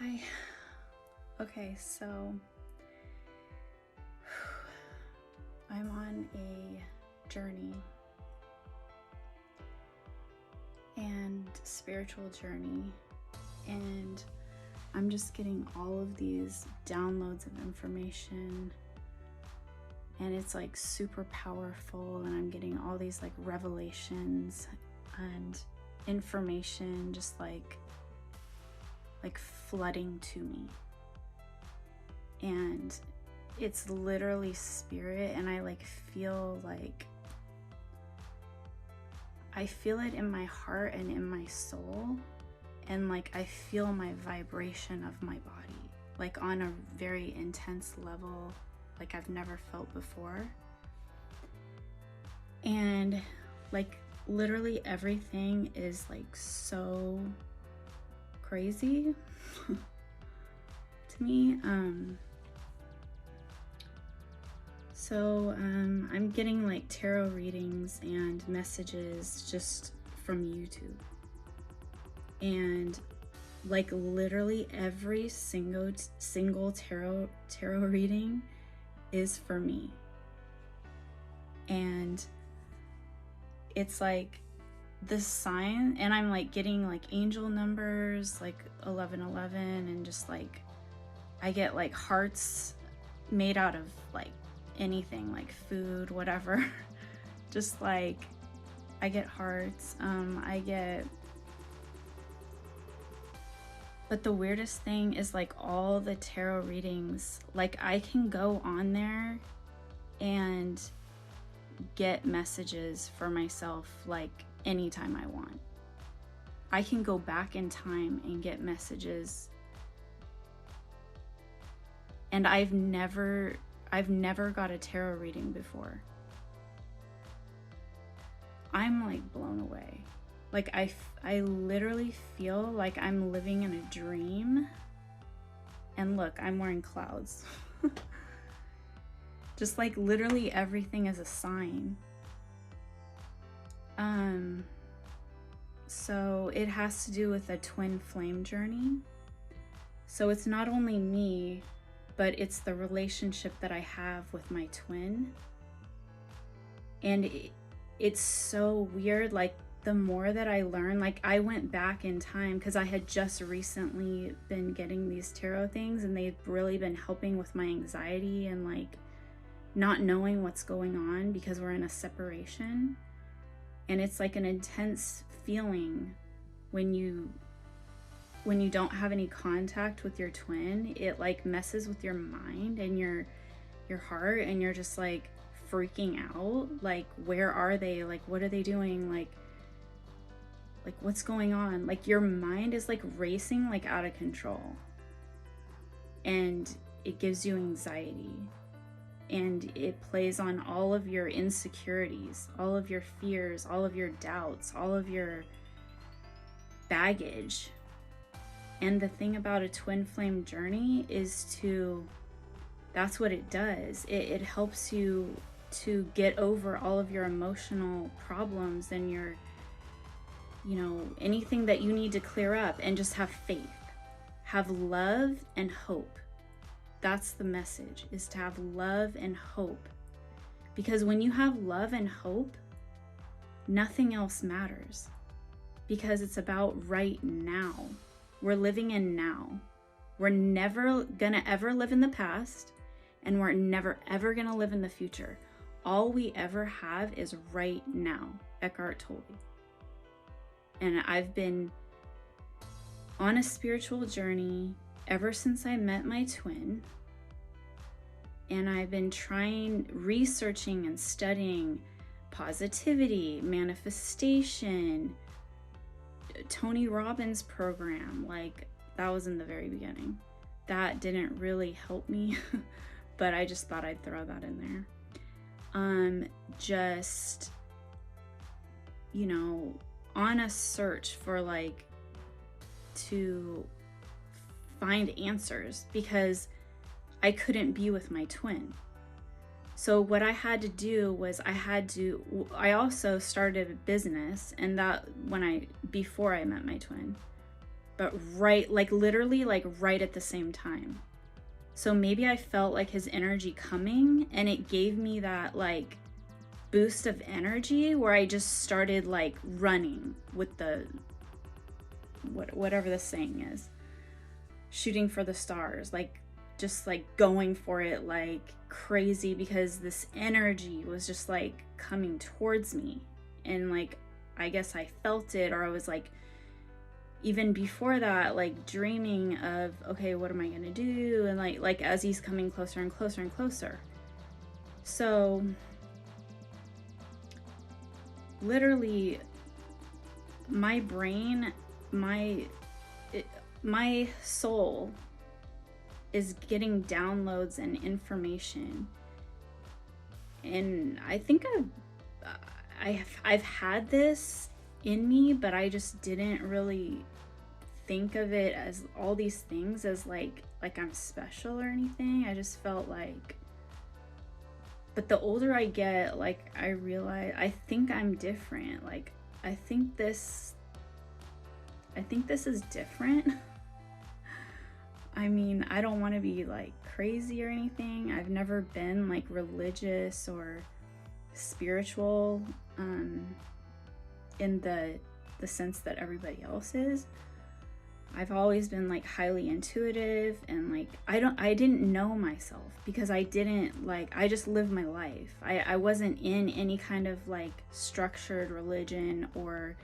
Hi. Okay, so I'm on a journey and spiritual journey, and I'm just getting all of these downloads of information, and it's like super powerful, and I'm getting all these like revelations and information just like flooding to me. And it's literally spirit, and I feel it in my heart and in my soul, and like I feel my vibration of my body like on a very intense level like I've never felt before. And like literally everything is like so crazy to me. So I'm getting like tarot readings and messages just from YouTube, and like literally every single tarot reading is for me. And it's like the sign, and I'm like getting like angel numbers like 1111, and just like I get like hearts made out of like anything, like food, whatever. Just like I get hearts, but the weirdest thing is like all the tarot readings, like I can go on there and get messages for myself like anytime I want. I can go back in time and get messages, and I've never got a tarot reading before. I'm like blown away. Like I literally feel like I'm living in a dream. And look, I'm wearing clouds. Just like literally everything is a sign. So it has to do with a twin flame journey. So it's not only me, but it's the relationship that I have with my twin. And it's so weird. Like the more that I learn, like I went back in time because I had just recently been getting these tarot things, and they've really been helping with my anxiety and like not knowing what's going on because we're in a separation. And it's like an intense feeling when you don't have any contact with your twin. It like messes with your mind and your heart, and you're just like freaking out. Like, where are they? Like, what are they doing? Like what's going on? Like your mind is like racing like out of control, and it gives you anxiety, and it plays on all of your insecurities, all of your fears, all of your doubts, all of your baggage. And the thing about a twin flame journey is that's what it does. It helps you to get over all of your emotional problems and your, anything that you need to clear up, and just have faith, have love and hope. That's the message, is to have love and hope. Because when you have love and hope, nothing else matters, because it's about right now. We're living in now. We're never gonna ever live in the past, and we're never ever gonna live in the future. All we ever have is right now, Eckhart Tolle. And I've been on a spiritual journey ever since I met my twin. And I've been researching and studying positivity, manifestation, Tony Robbins program. Like that was in the very beginning. That didn't really help me, but I just thought I'd throw that in there. Just, on a search for like to find answers, because I couldn't be with my twin. So what I had to do was I also started a business, and that before I met my twin. but right, like literally like right at the same time. So maybe I felt like his energy coming, and it gave me that like boost of energy where I just started like running with the whatever the saying is, shooting for the stars, like just like going for it like crazy, because this energy was just like coming towards me. And like I guess I felt it, or I was like, even before that, like dreaming of, okay, what am I gonna do? And like as he's coming closer and closer and closer. So literally my brain, my soul is getting downloads and information. And I think I've had this in me, but I just didn't really think of it as all these things as like I'm special or anything. I just felt like, but the older I get, like I realize I think I'm different. Like I think this is different. I mean, I don't want to be like crazy or anything. I've never been like religious or spiritual in the sense that everybody else is. I've always been like highly intuitive, and like I didn't know myself because I just lived my life. I wasn't in any kind of like structured religion or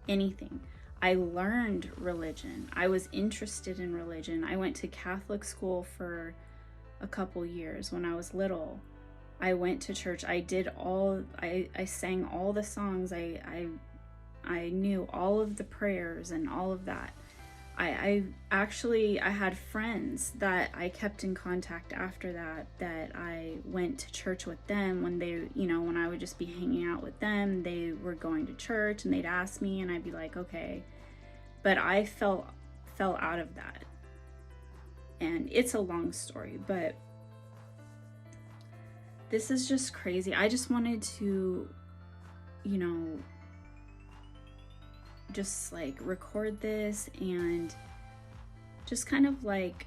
anything. I learned religion. I was interested in religion. I went to Catholic school for a couple years when I was little. I went to church. I sang all the songs. I knew all of the prayers and all of that. I had friends that I kept in contact after that I went to church with them when when I would just be hanging out with them. They were going to church and they'd ask me and I'd be like, okay. But I fell out of that. And it's a long story, but this is just crazy. I just wanted to, just like record this and just kind of like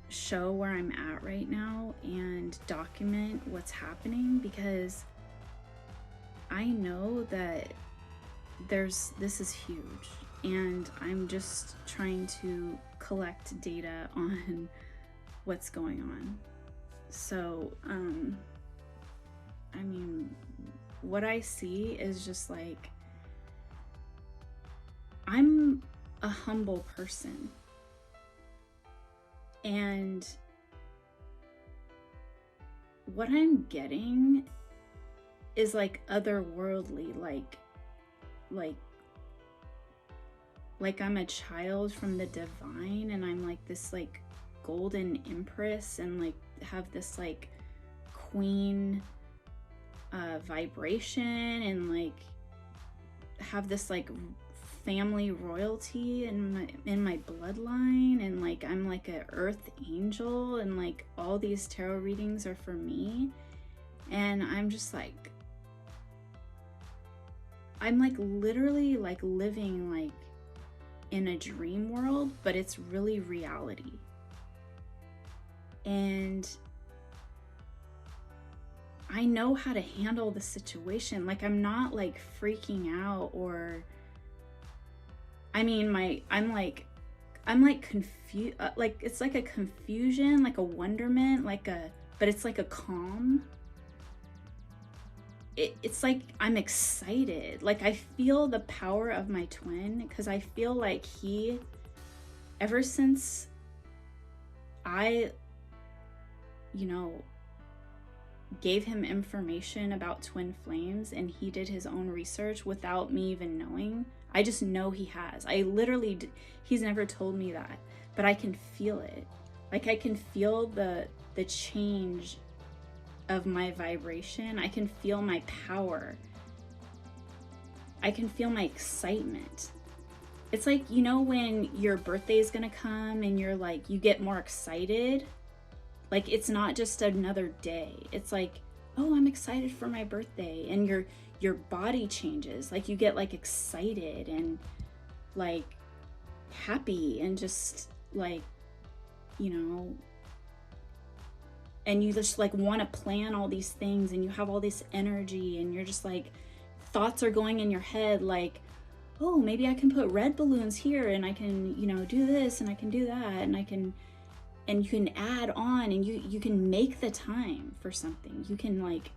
show where I'm at right now and document what's happening, because I know that this is huge, and I'm just trying to collect data on what's going on. So I mean, what I see is just like, I'm a humble person, and what I'm getting is like otherworldly, like I'm a child from the divine, and I'm like this like golden empress, and like have this like queen vibration, and like have this like family royalty in my bloodline, and like I'm like a earth angel, and like all these tarot readings are for me. And I'm just like, I'm like literally like living like in a dream world, but it's really reality. And I know how to handle the situation. Like I'm not like freaking out, or I mean, I'm like confused, like it's like a confusion, like a wonderment, but it's like a calm. It's like I'm excited. Like I feel the power of my twin, because I feel like ever since I, gave him information about twin flames, and he did his own research without me even knowing. I just know he has. He's never told me that, but I can feel it. Like I can feel the change of my vibration. I can feel my power. I can feel my excitement. It's like, when your birthday is gonna come and you're like, you get more excited. Like it's not just another day. It's like, oh, I'm excited for my birthday, and your body changes. Like you get like excited and like happy and just like, you know, and you just like want to plan all these things, and you have all this energy, and you're just like, thoughts are going in your head like, oh, maybe I can put red balloons here, and I can, you know, do this, and I can do that, and you can add on, and you can make the time for something. You can like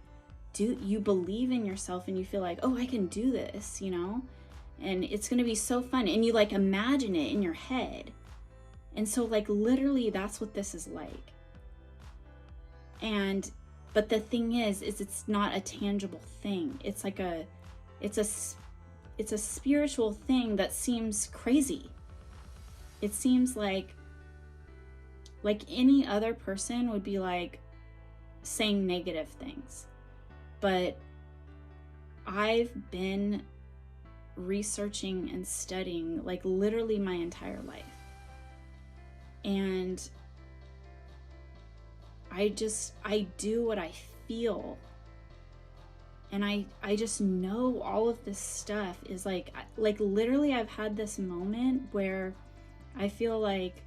you believe in yourself, and you feel like, oh, I can do this, you know, and it's going to be so fun. And you like imagine it in your head. And so like literally that's what this is like. But the thing is it's not a tangible thing. It's like it's a spiritual thing that seems crazy. It seems like any other person would be like saying negative things. But I've been researching and studying like literally my entire life. And I do what I feel. And I just know all of this stuff is like literally I've had this moment where I feel like,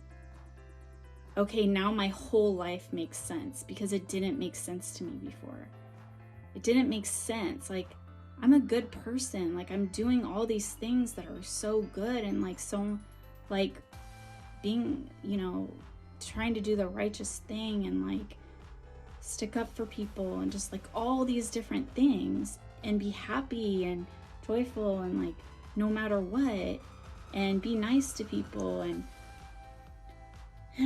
okay, now my whole life makes sense, because it didn't make sense to me before. It didn't make sense. Like, I'm a good person. Like, I'm doing all these things that are so good, and like so like being, you know, trying to do the righteous thing, and like stick up for people, and just like all these different things, and be happy and joyful, and like no matter what, and be nice to people, and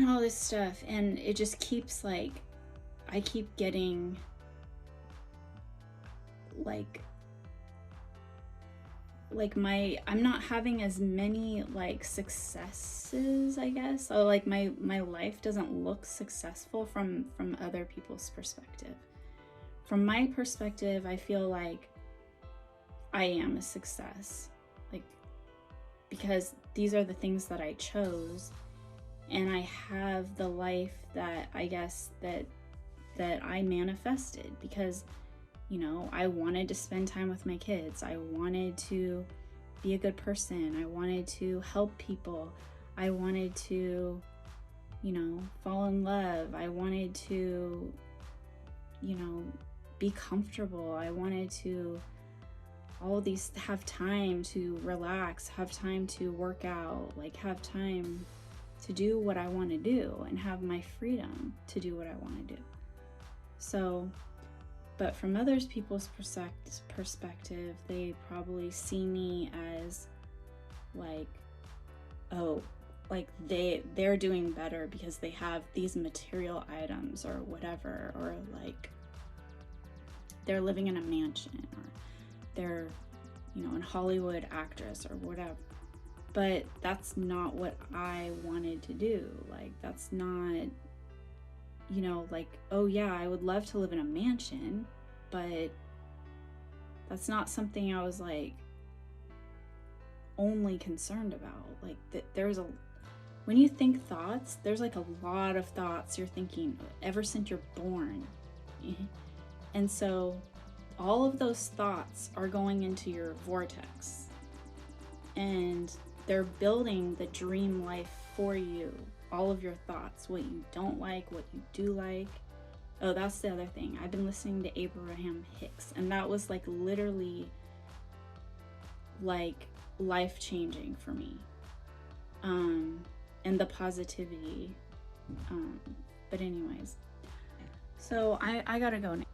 all this stuff. And it just keeps like, I keep getting I'm not having as many like successes, I guess. So like my life doesn't look successful from other people's perspective. From my perspective, I feel like I am a success, like, because these are the things that I chose, and I have the life that I guess that I manifested, because, you know, I wanted to spend time with my kids. I wanted to be a good person. I wanted to help people. I wanted to, you know, fall in love. I wanted to, you know, be comfortable. I wanted to have time to relax, have time to work out, like have time to do what I want to do, and have my freedom to do what I want to do. So, but from other people's perspective, they probably see me as like, oh, like they're doing better because they have these material items or whatever, or like they're living in a mansion, or they're, you know, a Hollywood actress or whatever. But that's not what I wanted to do. Like, that's not, you know, like, oh yeah, I would love to live in a mansion, but that's not something I was like only concerned about. Like, when you think thoughts, there's like a lot of thoughts you're thinking ever since you're born. And so all of those thoughts are going into your vortex, and they're building the dream life for you. All of your thoughts, what you don't like, what you do like. Oh, that's the other thing. I've been listening to Abraham Hicks, and that was like literally like life-changing for me. And the positivity. But anyways, so I gotta go now.